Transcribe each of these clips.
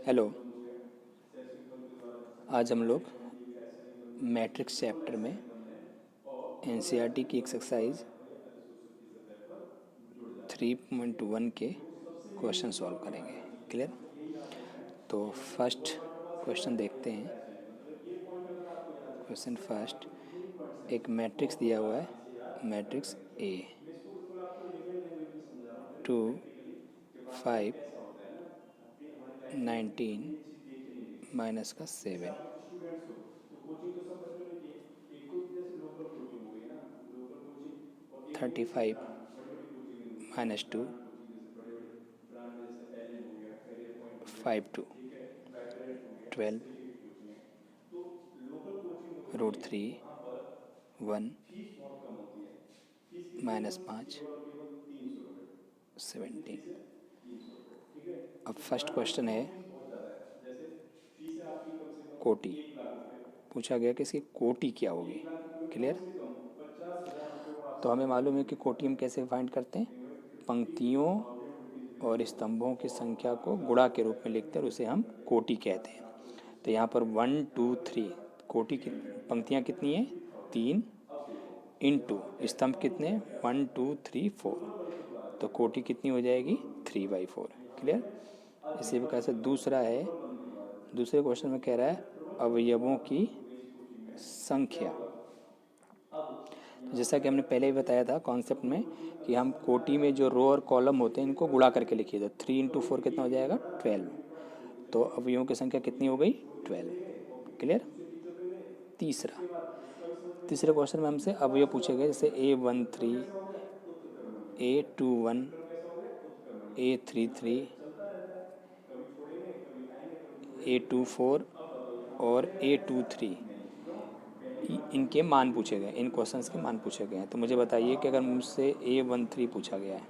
Hello. आज हम लोग मैट्रिक्स चैप्टर में एनसीईआरटी की एक्सरसाइज 3.1 के क्वेश्चन सॉल्व करेंगे। क्लियर? तो फर्स्ट क्वेश्चन देखते हैं। क्वेश्चन फर्स्ट, एक मैट्रिक्स दिया हुआ है, मैट्रिक्स ए 2 5 19 माइनस का 7 35 माइनस 2 5 2 12 रूट 3 1 माइनस 5 17। अब फर्स्ट क्वेश्चन है कोटि। पूछा गया कि इसकी कोटि क्या होगी। क्लियर? तो हमें मालूम है कि कोटि हम कैसे फाइंड करते हैं, पंक्तियों और स्तंभों की संख्या को गुणा के रूप में लिखते हैं और उसे हम कोटि कहते हैं। तो यहाँ पर 1 2 3 कोटि की पंक्तियाँ कितनी हैं, 3 इंटू स्तंभ कितने, 1 2 3 4, तो कोटि कितनी हो जाएगी, 3/4। क्लियर? इसी प्रकार से दूसरा है, दूसरे क्वेश्चन में कह रहा है अवयवों की संख्या। तो जैसा कि हमने पहले ही बताया था कॉन्सेप्ट में कि हम कोटि में जो रो और कॉलम होते हैं इनको गुणा करके लिखिए। तो 3 इंटू 4 कितना हो जाएगा, 12। तो अवयवों की संख्या कितनी हो गई, 12। क्लियर? तीसरे क्वेश्चन में हमसे अवयव पूछे गए, जैसे A13 A21 A33 A24 और A23, इनके मान पूछे गए, इन क्वेश्चंस के मान पूछे गए हैं। तो मुझे बताइए कि अगर मुझसे A13 पूछा गया है,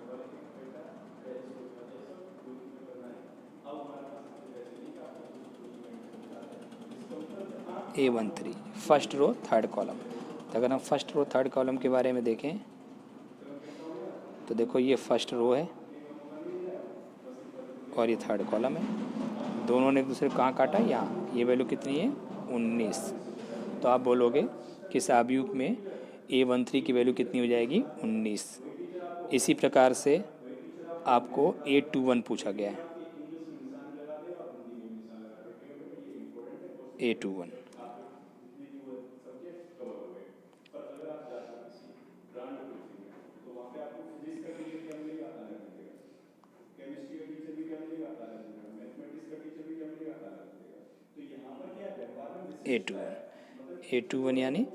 A13 first row third column. तो अगर हम फर्स्ट रो थर्ड कॉलम के बारे में देखें तो देखो ये फर्स्ट रो है और ये थर्ड कॉलम है। दोनों ने एक दूसरे को कहाँ काटा, यहाँ। ये वैल्यू कितनी है, 19। तो आप बोलोगे कि इस आव्यूह में A13 की वैल्यू कितनी हो जाएगी, 19। इसी प्रकार से आपको A21 पूछा गया है, A21 A21 यानी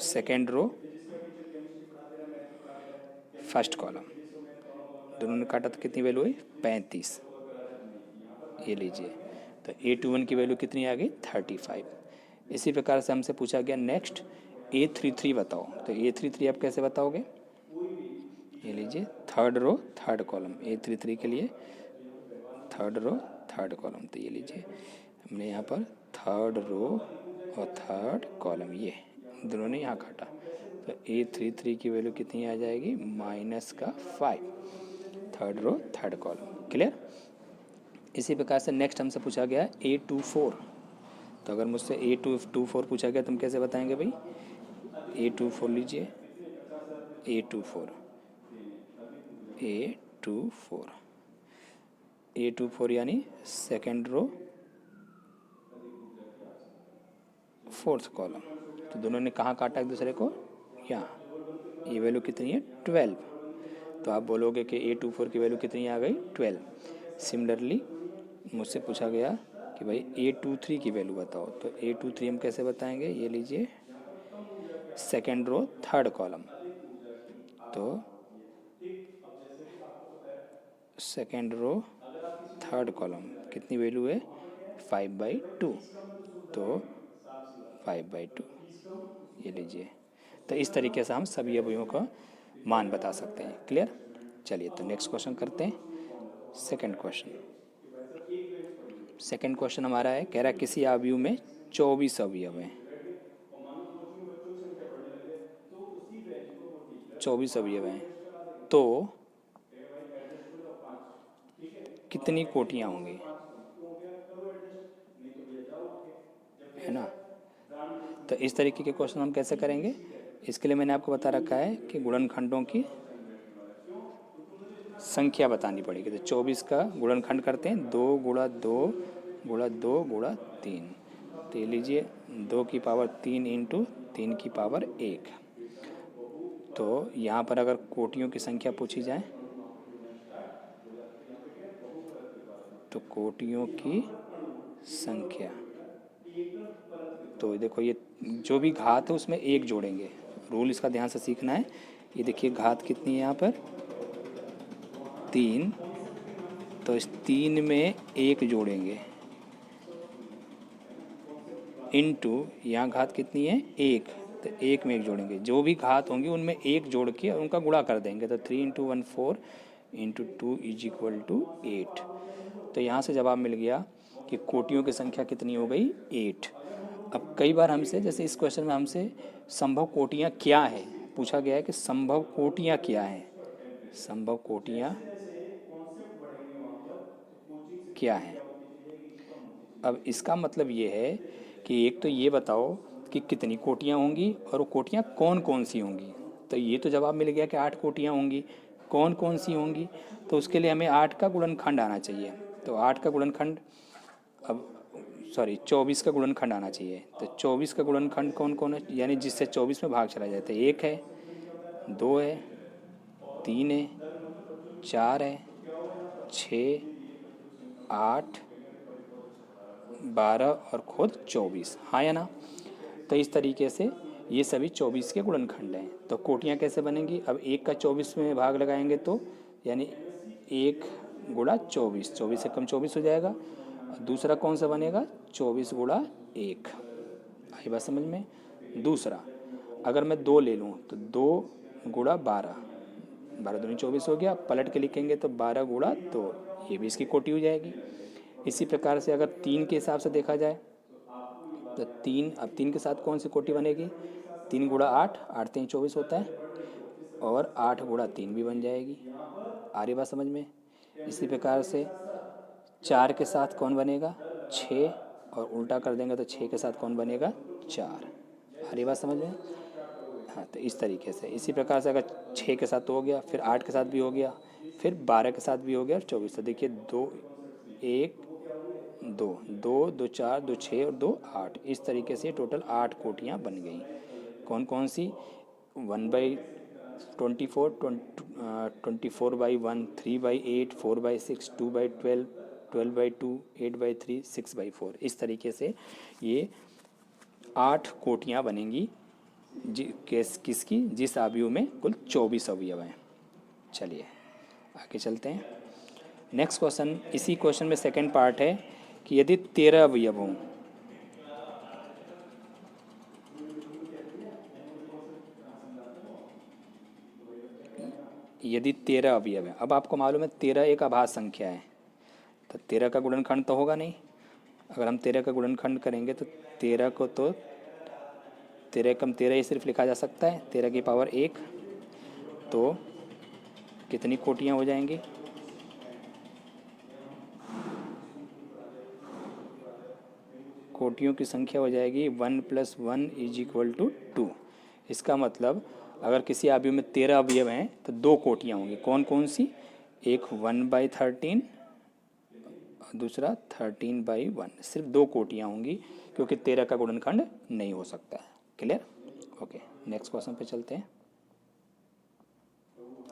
सेकेंड रो फर्स्ट कॉलम। दोनों ने काटा तो कितनी वैल्यू हुई, 35। ये लीजिए, तो A21 की वैल्यू कितनी आ गई, 35। इसी प्रकार से हमसे पूछा गया नेक्स्ट A33 बताओ। तो A33 आप कैसे बताओगे, ये लीजिए third row third column, A33 के लिए थर्ड रो थर्ड कॉलम। तो ये लीजिए हमने यहाँ पर थर्ड रो और थर्ड कॉलम, ये दोनों ने यहाँ काटा। तो A33 की वैल्यू कितनी आ जाएगी, -5, third row third column. Clear? इसी प्रकार से नेक्स्ट हमसे पूछा गया A24। तो अगर मुझसे A24 पूछा गया तो हम कैसे बताएंगे भाई, A24 लीजिए, A24 A24 A24 यानी सेकेंड रो फोर्थ कॉलम। तो दोनों ने कहाँ काटा एक दूसरे को, यहाँ। ये वैल्यू कितनी है, 12। तो आप बोलोगे कि A24 की वैल्यू कितनी आ गई, 12। सिमिलरली मुझसे पूछा गया कि भाई A23 की वैल्यू बताओ। तो A23 हम कैसे बताएंगे, ये लीजिए सेकेंड रो थर्ड कॉलम। तो सेकेंड रो थर्ड कॉलम कितनी वैल्यू है, 5/2। तो 5/2 ये लीजिए। तो इस तरीके से हम सभी अवयवों का मान बता सकते हैं। क्लियर? चलिए तो नेक्स्ट क्वेश्चन करते हैं। सेकंड क्वेश्चन, सेकंड क्वेश्चन हमारा है, कह रहा है किसी अवयव में 24 अवयव हैं, 24 अवयव हैं, तो कितनी कोटियाँ होंगी, है ना। तो इस तरीके के क्वेश्चन हम कैसे करेंगे, इसके लिए मैंने आपको बता रखा है कि गुणनखंडों की संख्या बतानी पड़ेगी। तो 24 का गुणनखंड करते हैं, 2 गुणा 2 गुणा 2 गुणा 3। तो ये लीजिए 2 की पावर 3 इंटू 3 की पावर 1। तो यहाँ पर अगर कोटियों की संख्या पूछी जाए तो कोटियों की संख्या, तो देखो ये जो भी घात है उसमें एक जोड़ेंगे। रूल इसका ध्यान से सीखना है। ये देखिए घात कितनी है यहाँ पर 3, तो इस 3 में एक जोड़ेंगे इनटू यहाँ घात कितनी है 1, तो 1 में एक जोड़ेंगे। जो भी घात होंगी उनमें एक जोड़ के और उनका गुणा कर देंगे। तो 3 into 1 4 into 2 is equal to 8। तो यहाँ से जवाब मिल गया कि कोटियों की संख्या कितनी हो गई 8। अब कई बार हमसे, जैसे इस क्वेश्चन में हमसे संभव कोटियाँ क्या है पूछा गया है कि संभव कोटियाँ क्या हैं, संभव कोटियाँ क्या हैं। अब इसका मतलब ये है कि एक तो ये बताओ कि कितनी कोटियाँ होंगी और वो कोटियाँ कौन कौन सी होंगी। तो ये तो जवाब मिल गया कि 8 कोटियाँ होंगी। कौन कौन सी होंगी, तो उसके लिए हमें 8 का गुणनखंड आना चाहिए। तो 8 का गुणनखंड, अब सॉरी 24 का गुणनखंड आना चाहिए। तो 24 का गुणनखंड कौन कौन है, यानी जिससे 24 में भाग चला जाए। तो 1 है, 2 है, 3 है, 4 है, 6, 8, 12 और खुद 24, हाँ या ना। तो इस तरीके से ये सभी 24 के गुणनखंड हैं। तो कोटियाँ कैसे बनेंगी, अब 1 का 24 में भाग लगाएंगे तो यानी 1 गुणा 24, 24 से कम 24 हो जाएगा। और दूसरा कौन सा बनेगा 24 गुणा 1। आई बात समझ में। दूसरा अगर मैं 2 ले लूँ तो 2 गुणा 12, 12 दूनी 24 हो गया। पलट के लिखेंगे तो 12 गुणा 2, ये भी इसकी कोटि हो जाएगी। इसी प्रकार से अगर 3 के हिसाब से देखा जाए तो 3, अब 3 के साथ कौन सी कोटि बनेगी, 3 गुणा 8, 8 3 24 होता है, और 8 गुणा 3 भी बन जाएगी। आ रही बात समझ में। इसी प्रकार से 4 के साथ कौन बनेगा 6, और उल्टा कर देंगे तो 6 के साथ कौन बनेगा 4। आ रही बात समझ में। हाँ, तो इस तरीके से, इसी प्रकार से अगर 6 के साथ तो हो गया, फिर 8 के साथ भी हो गया, फिर 12 के साथ भी हो गया, और 24। तो देखिए 2 1 2 2 2 4 2 6 और 2 8, इस तरीके से टोटल 8 कोटियाँ बन गई। कौन कौन सी, 1/24, 24/1, 3/8, 4/6, 2/12, 12/2, 8/3, 6/4, इस तरीके से ये 8 कोटियाँ बनेंगी किसकी, जिस अवयव में कुल 24 अवयव हैं। चलिए आगे चलते हैं। नेक्स्ट क्वेश्चन, इसी क्वेश्चन में सेकंड पार्ट है कि यदि 13 अवयव हों, यदि 13 अवयव हैं। अब आपको मालूम है 13 एक अभाज्य संख्या है, तो 13 का गुणनखंड तो होगा नहीं। अगर हम 13 का गुणनखंड करेंगे तो 13 को तो 13 कम 13 ही सिर्फ लिखा जा सकता है, 13 की पावर 1। तो कितनी कोटियाँ हो जाएंगी, कोटियों की संख्या हो जाएगी 1 + 1 = 2। इसका मतलब अगर किसी अवयव में 13 अवयव हैं तो 2 कोटियाँ होंगी। कौन कौन सी, एक 1/13 और दूसरा 13/1, सिर्फ 2 कोटियाँ होंगी, क्योंकि 13 का गुणनखंड नहीं हो सकता है। Clear, okay. नेक्स्ट क्वेश्चन पे चलते हैं।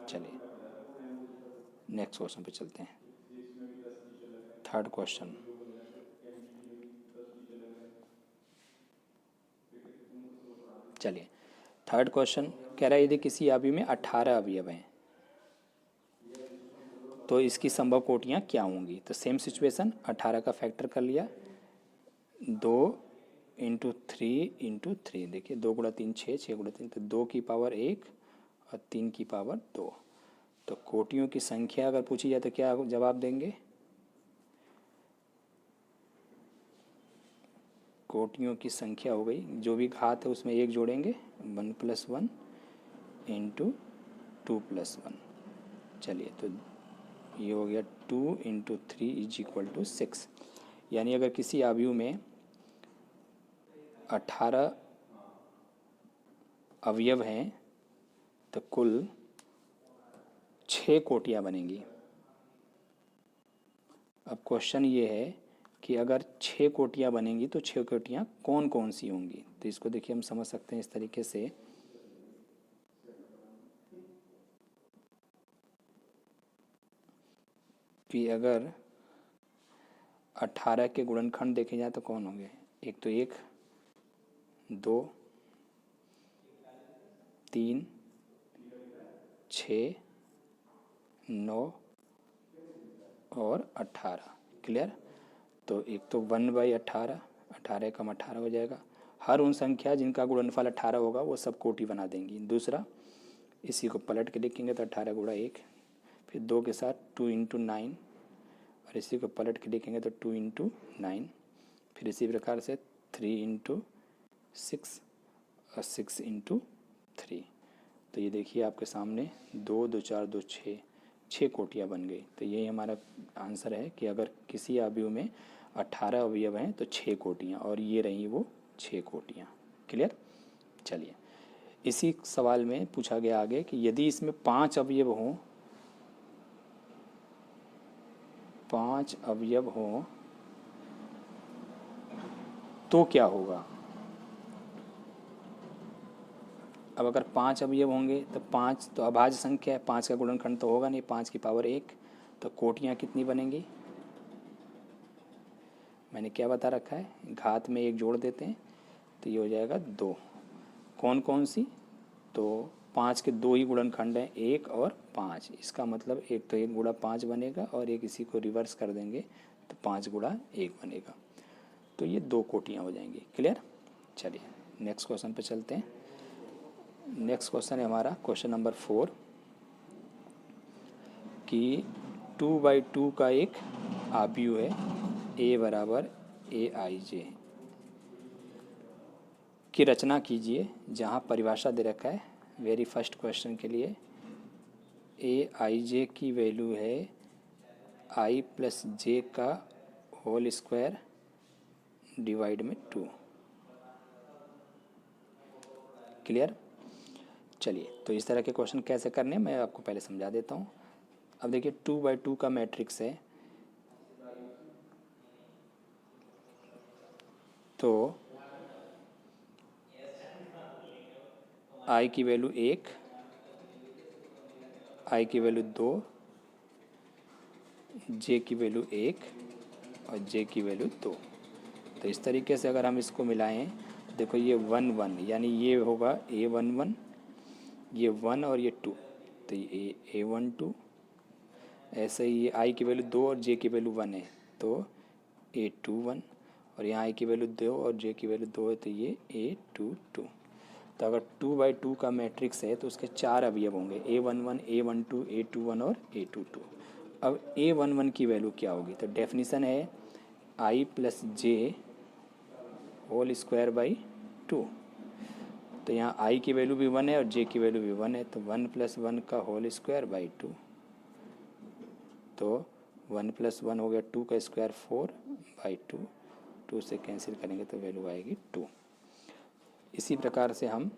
चलिए नेक्स्ट क्वेश्चन पे चलते हैं। थर्ड क्वेश्चन, चलिए थर्ड क्वेश्चन कह रहा है यदि किसी अवयव में 18 अवयव हैं तो इसकी संभव कोटियाँ क्या होंगी। तो सेम सिचुएशन, 18 का फैक्टर कर लिया, 2 × 3 × 3, देखिए 2 × 3 6, 6 × 3, तो 2 की पावर 1 और 3 की पावर 2। तो कोटियों की संख्या अगर पूछी जाए तो क्या जवाब देंगे, कोटियों की संख्या हो गई, जो भी घात है उसमें एक जोड़ेंगे, 1 + 1 × 2 + 1। चलिए तो ये हो गया 2 इंटू 3 इज इक्वल टू 6। यानी अगर किसी अवयव में 18 अवयव हैं तो कुल 6 कोटियाँ बनेंगी। अब क्वेश्चन ये है कि अगर 6 कोटियाँ बनेंगी तो 6 कोटियाँ कौन कौन सी होंगी। तो इसको देखिए हम समझ सकते हैं इस तरीके से कि अगर 18 के गुणनखंड देखे जाए तो कौन होंगे। एक तो 1, 2, 3, 6, 9 और 18। क्लियर। तो एक तो 1/18, 18 एकम 18 हो जाएगा। हर उन संख्या जिनका गुणनफल 18 होगा वो सब कोटि बना देंगी। दूसरा, इसी को पलट के लिखेंगे तो 18 गुणा 1, फिर 2 के साथ 2 इंटू 9, और इसी को पलट के लिखेंगे तो 2 इंटू 9, फिर इसी प्रकार से 3 इंटू 6 और 6 इंटू 3। तो ये देखिए आपके सामने 2 2 4 2 6 कोटियाँ बन गई। तो यही हमारा आंसर है कि अगर किसी अवयव में 18 अवयव हैं तो 6 कोटियाँ, और ये रही वो 6 कोटियाँ। क्लियर। चलिए, इसी सवाल में पूछा गया आगे कि यदि इसमें 5 अवयव हों, 5 अवयव हों तो क्या होगा। अब अगर 5 अवयव होंगे तो 5 तो अभाज्य संख्या है, 5 का गुणनखंड तो होगा नहीं, 5 की पावर 1, तो कोटियाँ कितनी बनेंगी। मैंने क्या बता रखा है, घात में 1 जोड़ देते हैं तो ये हो जाएगा 2। कौन कौन सी, तो 5 के 2 ही गुणनखंड हैं, 1 और 5। इसका मतलब एक तो 1 गुणा 5 बनेगा और एक इसी को रिवर्स कर देंगे तो 5 गुणा 1 बनेगा। तो ये 2 कोटियाँ हो जाएंगी। क्लियर। चलिए नेक्स्ट क्वेश्चन पे चलते हैं। नेक्स्ट क्वेश्चन है हमारा क्वेश्चन नंबर 4 कि 2/2 का एक अवयव है a बराबर aij की रचना कीजिए, जहाँ परिभाषा दे रखा है वेरी फर्स्ट क्वेश्चन के लिए aij की वैल्यू है i प्लस जे का होल स्क्वायर डिवाइड में 2। क्लियर। चलिए, तो इस तरह के क्वेश्चन कैसे करने मैं आपको पहले समझा देता हूँ। अब देखिए 2/2 का मैट्रिक्स है, तो i की वैल्यू 1, i की वैल्यू 2, j की वैल्यू 1 और j की वैल्यू 2। तो इस तरीके से अगर हम इसको मिलाएं, देखो ये 1 1 यानी ये होगा a11, ये 1 और ये 2, तो ये a12। ऐसे ही ये i की वैल्यू 2 और j की वैल्यू 1 है तो a21, और यहाँ i की वैल्यू 2 और j की वैल्यू 2 है तो ये a22। तो अगर 2/2 का मैट्रिक्स है तो उसके 4 अवयव होंगे, a11, a12, a21 और a22। अब a11 की वैल्यू क्या होगी, तो डेफिनेशन है i plus J whole square by 2। तो यहाँ i की वैल्यू भी 1 है और j की वैल्यू भी 1 है, तो 1 + 1 का होल स्क्वायर बाई 2। तो 1 + 1 हो गया 2 का स्क्वायर 4/2, 2 से कैंसिल करेंगे तो वैल्यू आएगी 2। इसी प्रकार से हम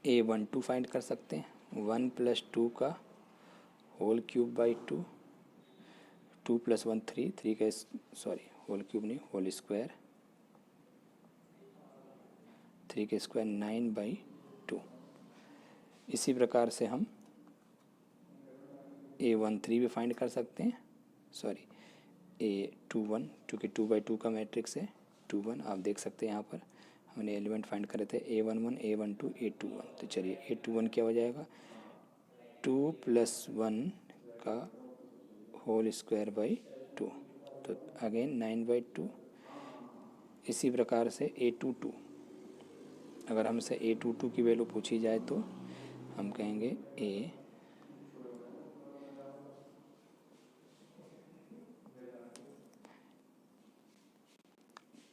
a12 फाइंड कर सकते हैं, 1 + 2 का होल क्यूब बाई 2, 2 + 1 3, 3 का सॉरी होल क्यूब नहीं होल स्क्वायर, 3 का स्क्वायर 9/2। इसी प्रकार से हम a13 भी फाइंड कर सकते हैं, सॉरी a21, क्योंकि 2/2 का मैट्रिक्स है 21। आप देख सकते हैं यहाँ पर हमने एलिमेंट फाइंड करे थे a11, a12, a21। तो चलिए a21 क्या हो जाएगा, 2 + 1 का होल स्क्वायर बाई 2, तो अगेन 9/2। इसी प्रकार से a22, अगर हमसे a22 की वैल्यू पूछी जाए तो हम कहेंगे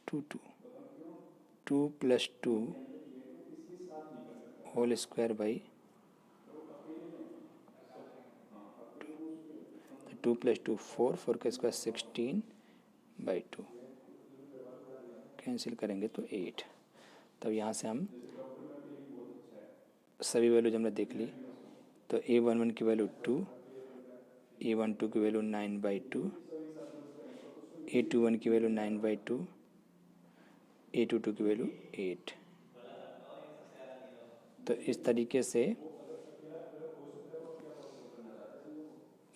टू + 2 होल स्क्वायर बाई 2 + 2 4, 4 का स्क्वायर 16/2, कैंसिल करेंगे तो 8। तब यहाँ से हम सभी वैल्यूज हमने देख ली। तो A11 की वैल्यू 2, A12 की वैल्यू 9/2, A21 की वैल्यू 9/2, A22 की वैल्यू 8। तो इस तरीके से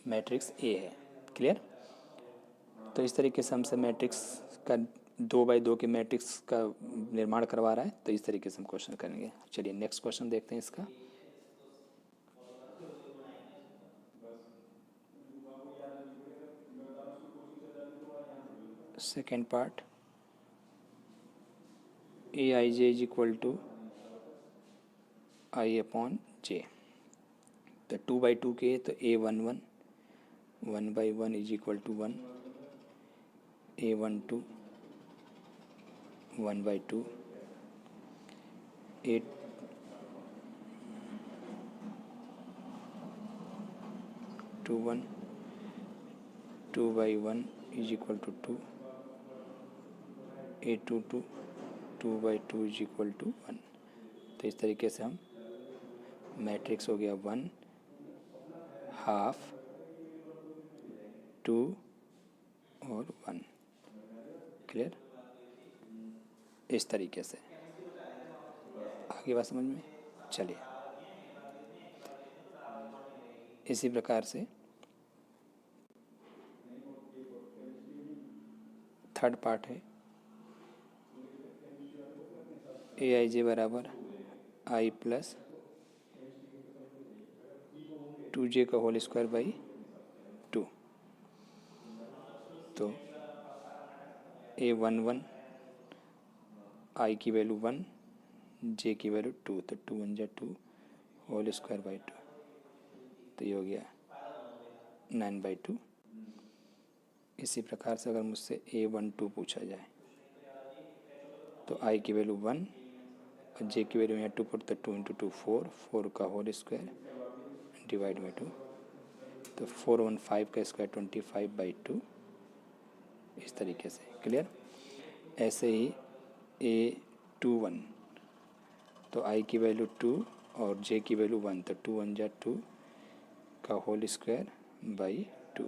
मैट्रिक्स ए है। क्लियर? तो इस तरीके से हमसे मैट्रिक्स का 2x2 के मैट्रिक्स का निर्माण करवा रहा है। तो इस तरीके से हम क्वेश्चन करेंगे। चलिए नेक्स्ट क्वेश्चन देखते हैं इसका। Second part, Aij is equal to I/J। तो 2x2 के तो A11 1/1 is equal to 1, A12 1/2, A21 2/1 is equal to 2, A22 2/2 is equal to 1। तो इस तरीके से हम मैट्रिक्स हो गया 1, हाफ, 2 और 1। क्लियर? इस तरीके से आगे बात समझ में? चलिए इसी प्रकार से थर्ड पार्ट है, Aij बराबर I प्लस 2j का होल स्क्वायर बाई 2। तो A11 I की वैल्यू 1, j की वैल्यू 2, तो 2 1 जा 2 होल स्क्वायर बाई 2। तो ये हो गया 9/2। इसी प्रकार से अगर मुझसे A12 पूछा जाए तो I की वैल्यू 1 और j की वैल्यू यहाँ 2 पर, तो 2 × 2 4, 4 का होल स्क्वायर डिवाइड बाई 2। तो 4 1 5 का स्क्वायर 25/2। इस तरीके से। क्लियर? ऐसे ही A21 तो I की वैल्यू 2 और j की वैल्यू 1, तो 2 1 जा 2 का होल स्क्वायर बाई 2।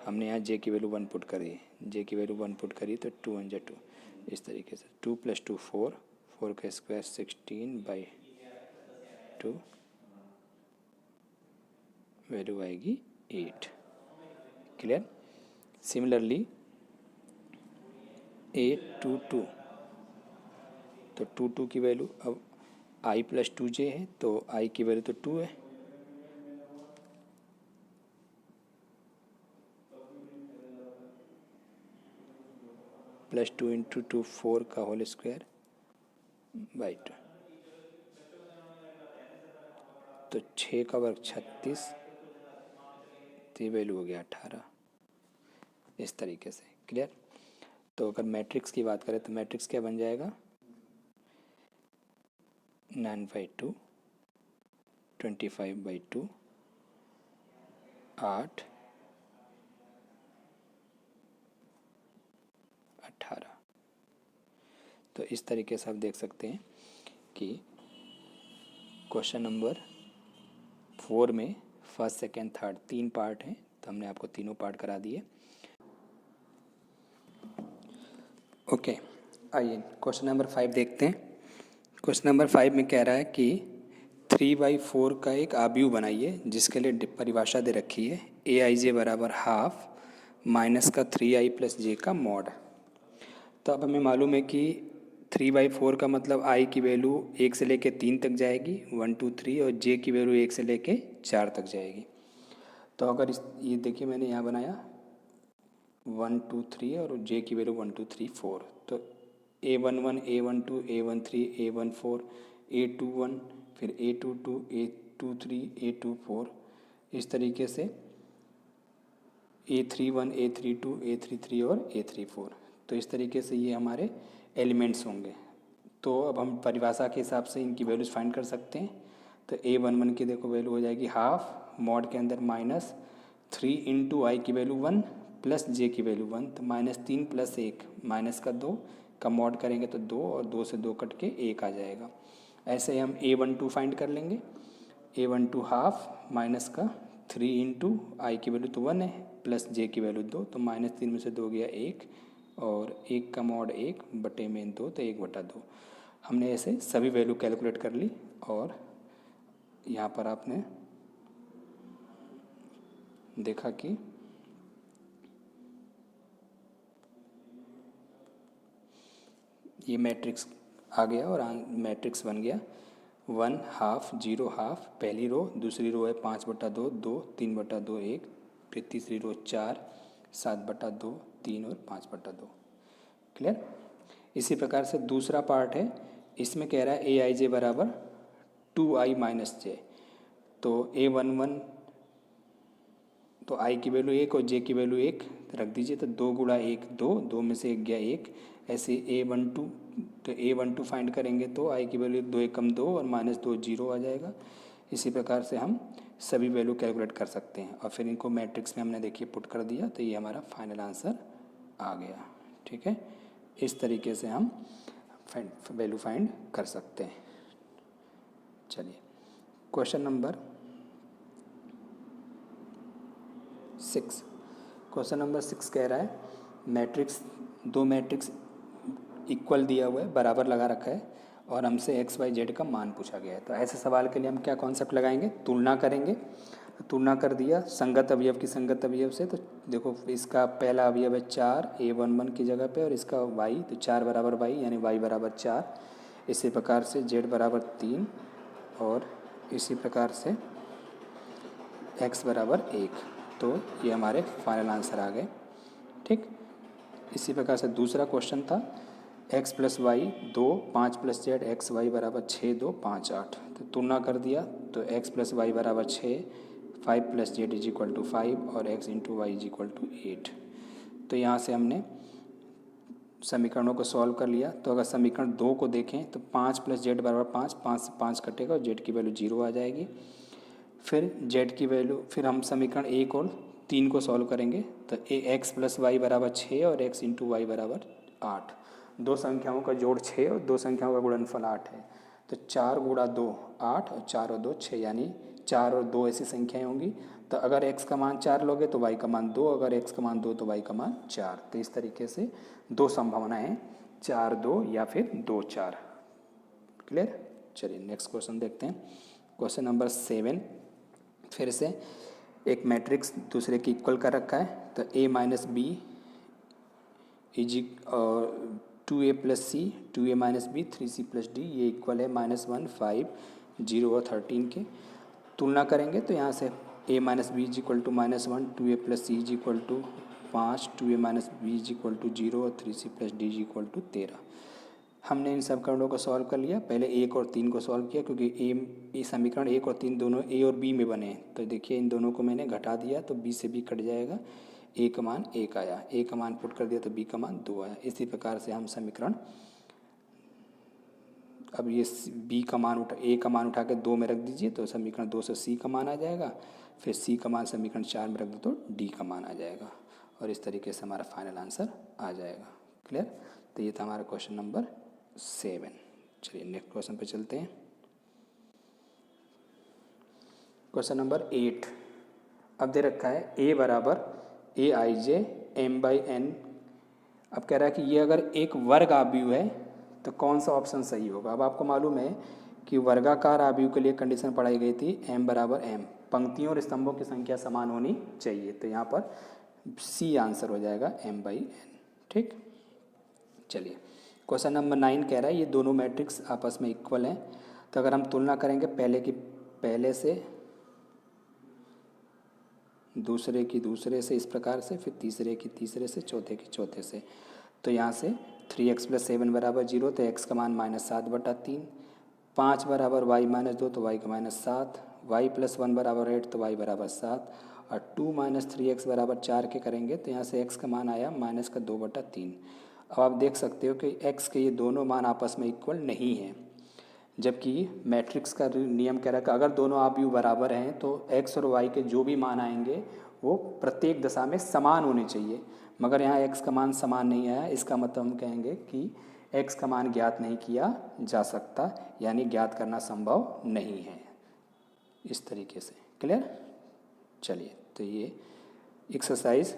हमने यहाँ j की वैल्यू 1 पुट करी, j की वैल्यू 1 पुट करी, तो 2 1 जा 2। इस तरीके से 2 + 2 4, 4 का स्क्वायर 16/2, वैल्यू आएगी 8। क्लियर? सिमिलरली A22 तो 2 की वैल्यू अब I + 2j है, तो I की वैल्यू तो 2 है, +2 × 2 4 का होल स्क्वायर बाई 2। तो 6 का वर्ग 36, तो ये वैल्यू हो गया 18। इस तरीके से। क्लियर? तो अगर मैट्रिक्स की बात करें तो मैट्रिक्स क्या बन जाएगा? 9/2, 25/2, 8, 18। तो इस तरीके से आप देख सकते हैं कि क्वेश्चन नंबर 4 में फर्स्ट सेकेंड थर्ड 3 पार्ट हैं। तो हमने आपको तीनों पार्ट करा दिए। ओके, आइए क्वेश्चन नंबर 5 देखते हैं। क्वेश्चन नंबर 5 में कह रहा है कि 3/4 का एक आव्यूह बनाइए जिसके लिए परिभाषा दे रखी है Aij बराबर हाफ माइनस का 3i + j का मॉड। तो अब हमें मालूम है कि 3/4 का मतलब i की वैल्यू 1 से लेके 3 तक जाएगी, 1 2 3, और j की वैल्यू 1 से लेके 4 तक जाएगी। तो अगर ये देखिए मैंने यहाँ बनाया 1 2 3 और j की वैल्यू 1 2 3 4। तो A11 A12 A13 A14 A21 फिर A22 A23 A24, इस तरीके से A31 A32 A33 और A34। तो इस तरीके से ये हमारे एलिमेंट्स होंगे। तो अब हम परिभाषा के हिसाब से इनकी वैल्यूज़ फाइंड कर सकते हैं। तो A11 की देखो वैल्यू हो जाएगी हाफ, मॉड के अंदर माइनस 3 इंटू आई की वैल्यू 1 प्लस जे की वैल्यू 1, तो -3 + 1 -2 का मॉड करेंगे तो 2 और 2 से 2 कट के 1 आ जाएगा। ऐसे ही हम A12 फाइंड कर लेंगे। A12 हाफ माइनस का 3 इंटू आई की वैल्यू तो 1 है प्लस जे की वैल्यू 2, तो -3 में से 2 गया 1 और 1 का मॉड 1 बटे में 2, तो 1/2। हमने ऐसे सभी वैल्यू कैलकुलेट कर ली और यहाँ पर आपने देखा कि ये मैट्रिक्स आ गया और मैट्रिक्स बन गया 1 हाफ 0 हाफ, पहली रो, दूसरी रो है 5/2 2 3/2 1, फिर तीसरी रो 4 7/2 3 और 5/2। क्लियर। इसी प्रकार से दूसरा पार्ट है, इसमें कह रहा है AIJ बराबर 2i - j, तो A11 तो आई की वैल्यू 1 और जे की वैल्यू 1 रख दीजिए, तो 2 गुणा 1 2, 2 में से 1 गया 1। ऐसे A12 तो A12 फाइंड करेंगे तो आई की वैल्यू 2 1 कम 2 और -2 0 आ जाएगा। इसी प्रकार से हम सभी वैल्यू कैलकुलेट कर सकते हैं और फिर इनको मैट्रिक्स में हमने देखिए पुट कर दिया, तो ये हमारा फाइनल आंसर आ गया। ठीक है, इस तरीके से हम वैल्यू फाइंड कर सकते हैं। चलिए क्वेश्चन नंबर 6। क्वेश्चन नंबर 6 कह रहा है मैट्रिक्स, दो मैट्रिक्स इक्वल दिया हुआ है, बराबर लगा रखा है और हमसे XYZ का मान पूछा गया है। तो ऐसे सवाल के लिए हम क्या कॉन्सेप्ट लगाएंगे, तुलना करेंगे। तुलना कर दिया संगत अवयव की संगत अवयव से, तो देखो इसका पहला अवयव है 4 A11 की जगह पे और इसका y, तो 4 बराबर y यानी y बराबर 4। इसी प्रकार से z बराबर 3 और इसी प्रकार से x बराबर 1, तो ये हमारे फाइनल आंसर आ गए। ठीक, इसी प्रकार से दूसरा क्वेश्चन था x + y 2 5 + z x y बराबर 6 2 5 8, तो तुलना कर दिया तो x + y बराबर 6, 5 + z = 5 और x × y = 8। तो यहाँ से हमने समीकरणों को सॉल्व कर लिया। तो अगर समीकरण 2 को देखें तो 5 + z बराबर 5, 5 से 5 कटेगा और z की वैल्यू 0 आ जाएगी। फिर z की वैल्यू, फिर हम समीकरण 1 और 3 को सॉल्व करेंगे, तो x + y बराबर 6 और x × y बराबर 8। दो संख्याओं का जोड़ 6 और दो संख्याओं का गुणनफल 8 है, तो 4 × 2 8 और 4 और 2 6, यानी 4 और 2 ऐसी संख्याएं होंगी। तो अगर x का मान 4 लोगे तो y का मान 2, अगर x का मान 2 तो y का मान 4। तो इस तरीके से दो संभावनाएं हैं, 4 2 या फिर 2 4। क्लियर। चलिए नेक्स्ट क्वेश्चन देखते हैं। क्वेश्चन नंबर 7, फिर से एक मैट्रिक्स दूसरे की इक्वल कर रखा है, तो A - B और 2A + C 2A - B 3C + D, ये इक्वल है -1 5 0 और 13 के। तुलना करेंगे तो यहाँ से A - B = -1, 2A + C = 5, 2A - B = 0 और 3C + D = 13। हमने इन समीकरणों को सॉल्व कर लिया। पहले 1 और 3 को सॉल्व किया क्योंकि ए समीकरण 1 और 3 दोनों A और B में बने हैं। तो देखिए इन दोनों को मैंने घटा दिया तो B से B कट जाएगा, A का मान 1 आया, A का मान पुट कर दिया तो B का मान 2 आया। इसी प्रकार से हम समीकरण, अब ये B का मान A का मान उठा के 2 में रख दीजिए तो समीकरण 2 से C का मान आ जाएगा, फिर C का मान समीकरण 4 में रख दो तो D का मान आ जाएगा और इस तरीके से हमारा फाइनल आंसर आ जाएगा। क्लियर। तो ये था हमारा क्वेश्चन नंबर 7। चलिए नेक्स्ट क्वेश्चन पे चलते हैं। क्वेश्चन नंबर 8, अब दे रखा है A बराबर AIJ m/n। अब कह रहा है कि ये अगर एक वर्ग आव्यूह है तो कौन सा ऑप्शन सही होगा। अब आपको मालूम है कि वर्गाकार आव्यूह के लिए कंडीशन पढ़ाई गई थी m बराबर m, पंक्तियों और स्तंभों की संख्या समान होनी चाहिए, तो यहाँ पर C आंसर हो जाएगा m/n। ठीक, चलिए क्वेश्चन नंबर 9 कह रहा है ये दोनों मैट्रिक्स आपस में इक्वल हैं, तो अगर हम तुलना करेंगे पहले से, दूसरे की दूसरे से, इस प्रकार से, फिर तीसरे की तीसरे से, चौथे की चौथे से, तो यहाँ से 3x + 7 बराबर 0, तो x का मान -7/3, 5 बराबर y - 2 तो y का -7, y + 1 बराबर 8 तो y बराबर 7 और 2 - 3x बराबर 4 के करेंगे तो यहाँ से x का मान आया -2/3। अब आप देख सकते हो कि x के ये दोनों मान आपस में इक्वल नहीं हैं, जबकि मैट्रिक्स का नियम कह रहा है कि अगर दोनों आव्यूह बराबर हैं तो x और y के जो भी मान आएंगे वो प्रत्येक दशा में समान होने चाहिए, मगर यहाँ x का मान समान नहीं आया। इसका मतलब हम कहेंगे कि x का मान ज्ञात नहीं किया जा सकता, यानी ज्ञात करना संभव नहीं है। इस तरीके से क्लियर। चलिए, तो ये एक्सरसाइज